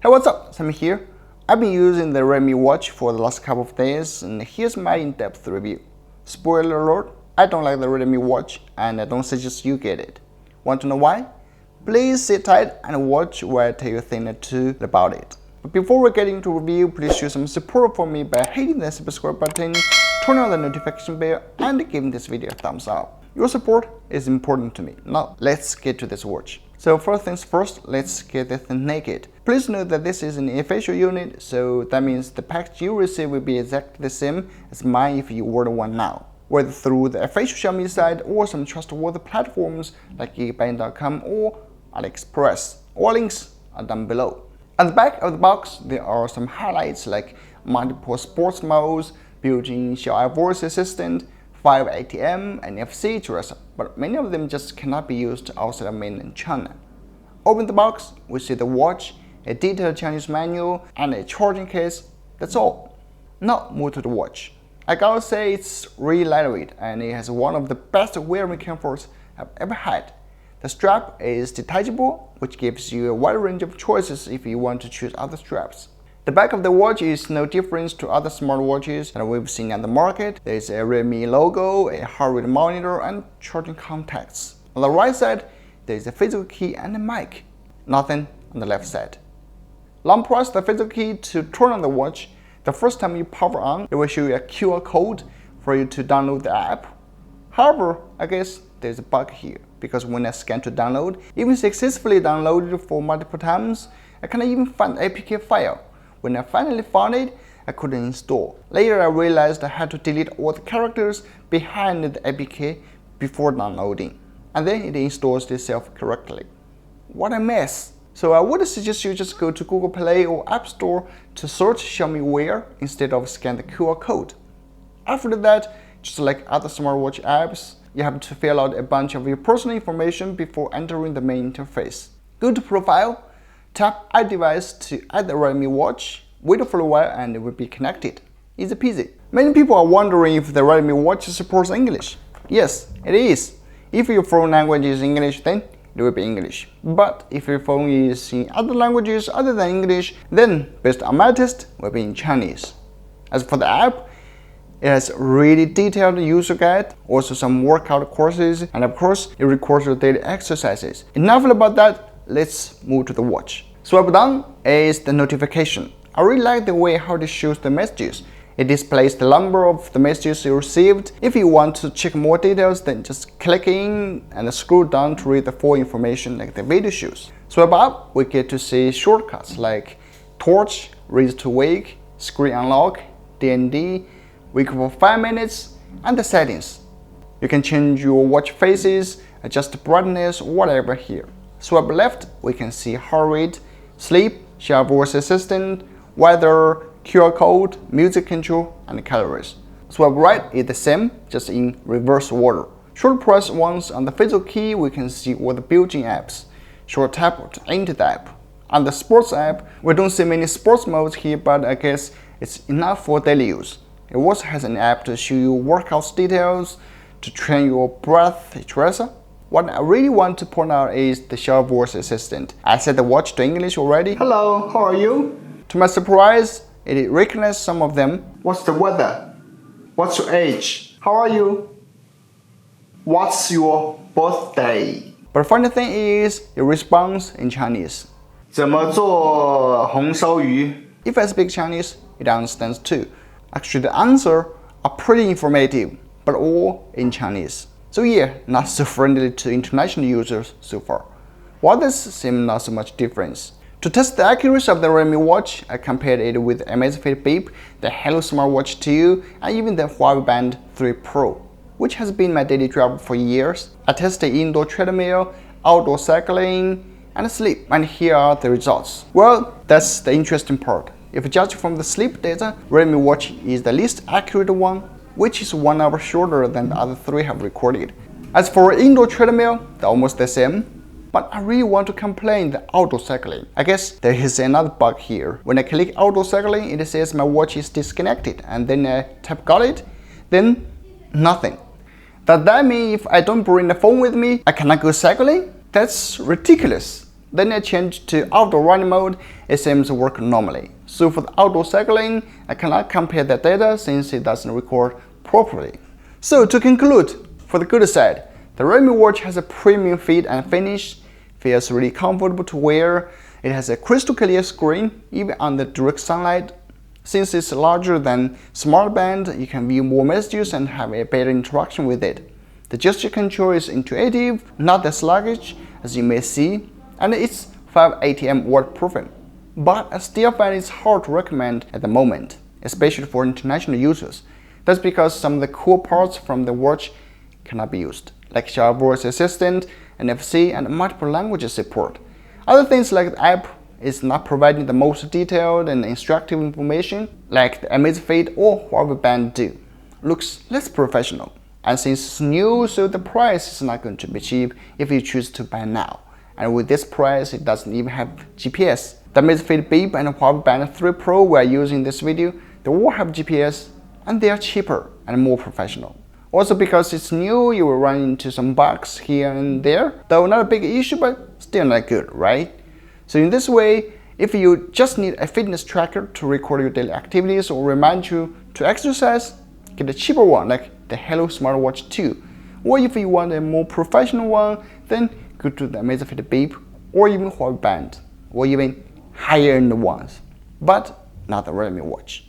Hey, what's up? Sam here. I've been using the Redmi Watch for the last couple of days, and here's my in-depth review. Spoiler alert, I don't like the Redmi Watch and I don't suggest you get it. Want to know why? Please sit tight and watch where I tell you a thing or two about it. But before we get into review, please show some support for me by hitting the subscribe button, turn on the notification bell, and giving this video a thumbs up. Your support is important to me. Now, let's get to this watch. So first things first, let's get this thing naked. Please note that this is an official unit, so that means the package you receive will be exactly the same as mine if you order one now. Whether through the official Xiaomi site or some trustworthy platforms like Geekbuying.com or AliExpress. All links are down below. At the back of the box, there are some highlights like multiple sports modes, built-in Xiaomi voice assistant, 5 ATM, and NFC tracer, but many of them just cannot be used outside of mainland China. Open the box, we see the watch, a detailed Chinese manual, and a charging case. That's all. Now move to the watch. I gotta say it's really lightweight and it has one of the best wearing comforts I've ever had. The strap is detachable, which gives you a wide range of choices if you want to choose other straps. The back of the watch is no different to other smartwatches that we've seen on the market. There is a Redmi logo, a heart rate monitor, and charging contacts. On the right side, there is a physical key and a mic. Nothing on the left side. Long press the physical key to turn on the watch. The first time you power on, it will show you a QR code for you to download the app. However, I guess there's a bug here, because when I scan to download, even successfully downloaded for multiple times, I cannot even find the APK file. When I finally found it, I couldn't install. Later I realized I had to delete all the characters behind the APK before downloading, and then it installs itself correctly. What a mess! So I would suggest you just go to Google Play or App Store to search Xiaomi Wear instead of scan the QR code. After that, just like other smartwatch apps, you have to fill out a bunch of your personal information before entering the main interface. Go to Profile, tap Add Device to add the Redmi Watch, wait for a while and it will be connected. Easy peasy. Many people are wondering if the Redmi Watch supports English. Yes, it is. If your phone language is English, then it will be English. But if your phone is in other languages other than English, then based on my test, it will be in Chinese. As for the app, it has really detailed user guide, also some workout courses, and of course, it records your daily exercises. Enough about that. Let's move to the watch. Swipe down is the notification. I really like the way how it shows the messages. It displays the number of the messages you received. If you want to check more details, then just click in and scroll down to read the full information like the video shows. Swipe up, we get to see shortcuts like torch, raise to wake, screen unlock, DND, wake for 5 minutes, and the settings. You can change your watch faces, adjust the brightness, whatever here. Swipe left, we can see heart rate, sleep, Xiaomi voice assistant, weather, QR code, music control, and calories. Swipe right is the same, just in reverse order. Short press once on the physical key, we can see all the built-in apps. Short tap to enter the app. On the sports app, we don't see many sports modes here, but I guess it's enough for daily use. It also has an app to show you workouts details, to train your breath, etc. What I really want to point out is the Xiaomi voice assistant. I set the watch to English already. Hello, how are you? To my surprise, it recognized some of them. What's the weather? What's your age? How are you? What's your birthday? But the funny thing is, it responds in Chinese. 怎么做红烧鱼? If I speak Chinese, it understands too. Actually, the answers are pretty informative, but all in Chinese. So yeah, not so friendly to international users so far. Others seem not so much difference. To test the accuracy of the Redmi Watch, I compared it with Amazfit Bip, the Hello Smartwatch 2, and even the Huawei Band 3 Pro, which has been my daily driver for years. I tested indoor treadmill, outdoor cycling, and sleep, and here are the results. Well, that's the interesting part. If judged from the sleep data, Redmi Watch is the least accurate one, which is 1 hour shorter than the other 3 have recorded. As for indoor treadmill, they're almost the same. But I really want to complain the outdoor cycling. I guess there is another bug here. When I click outdoor cycling, it says my watch is disconnected, and then I tap got it, then nothing. Does that mean if I don't bring the phone with me, I cannot go cycling? That's ridiculous. Then I changed to outdoor running mode. It seems to work normally. So for the outdoor cycling, I cannot compare the data since it doesn't record properly. So to conclude, for the good side, the Redmi Watch has a premium fit and finish, feels really comfortable to wear. It has a crystal clear screen, even under direct sunlight. Since it's larger than SmartBand, you can view more messages and have a better interaction with it. The gesture control is intuitive, not that sluggish as you may see, and it's 580 waterproofing. But I still find it's hard to recommend at the moment, especially for international users. That's because some of the cool parts from the watch cannot be used, like Xiaomi voice assistant, NFC, and multiple languages support. Other things like the app is not providing the most detailed and instructive information like the Amazfit or Huawei Band do. Looks less professional. And since it's new, so the price is not going to be cheap if you choose to buy now. And with this price, it doesn't even have GPS. The Amazfit Bip and Huawei Band 3 Pro we are using in this video, they all have GPS, and they are cheaper and more professional. Also because it's new, you will run into some bugs here and there, though not a big issue, but still not good, right? So in this way, if you just need a fitness tracker to record your daily activities or remind you to exercise, get a cheaper one like the Hello Smartwatch 2. Or if you want a more professional one, then go to the Amazfit Bip or even Huawei Band, or even higher end ones, but not the Redmi Watch.